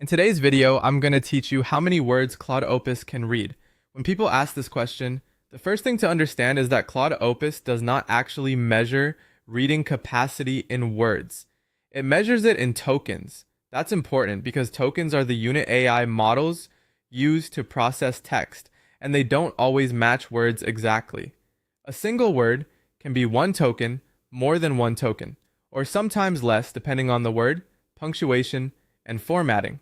In today's video, I'm going to teach you how many words Claude Opus can read. When people ask this question, the first thing to understand is that Claude Opus does not actually measure reading capacity in words. It measures it in tokens. That's important because tokens are the unit AI models used to process text, and they don't always match words exactly. A single word can be one token, more than one token, or sometimes less depending on the word, punctuation, and formatting.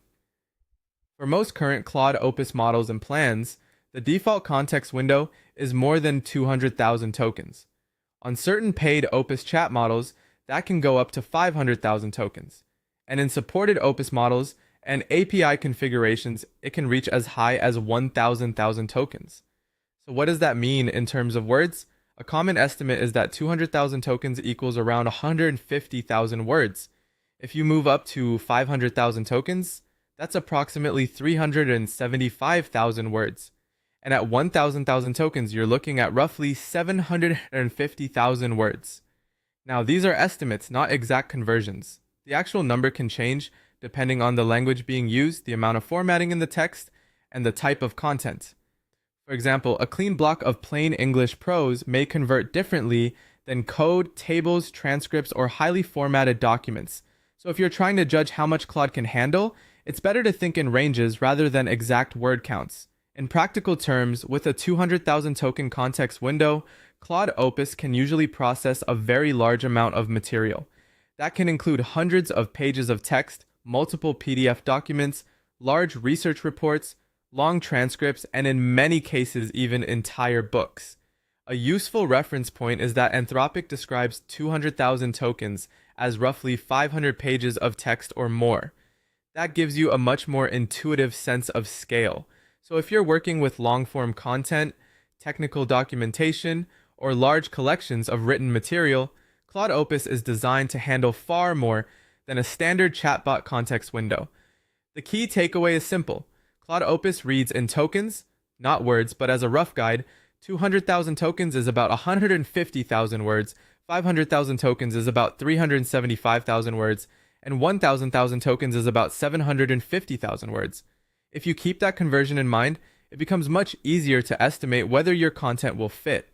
For most current Claude Opus models and plans, the default context window is more than 200,000 tokens. On certain paid Opus chat models, that can go up to 500,000 tokens. And in supported Opus models and API configurations, it can reach as high as 1,000 tokens. So what does that mean in terms of words? A common estimate is that 200,000 tokens equals around 150,000 words. If you move up to 500,000 tokens, that's approximately 375,000 words. And at 1,000 tokens, you're looking at roughly 750,000 words. Now, these are estimates, not exact conversions. The actual number can change depending on the language being used, the amount of formatting in the text, and the type of content. For example, a clean block of plain English prose may convert differently than code, tables, transcripts, or highly formatted documents. So if you're trying to judge how much Claude can handle, it's better to think in ranges rather than exact word counts. In practical terms, with a 200,000 token context window, Claude Opus can usually process a very large amount of material. That can include hundreds of pages of text, multiple PDF documents, large research reports, long transcripts, and in many cases, even entire books. A useful reference point is that Anthropic describes 200,000 tokens as roughly 500 pages of text or more. That gives you a much more intuitive sense of scale. So if you're working with long-form content, technical documentation, or large collections of written material, Claude Opus is designed to handle far more than a standard chatbot context window. The key takeaway is simple. Claude Opus reads in tokens, not words, but as a rough guide, 200,000 tokens is about 150,000 words, 500,000 tokens is about 375,000 words, and 1,000 tokens is about 750,000 words. If you keep that conversion in mind, it becomes much easier to estimate whether your content will fit.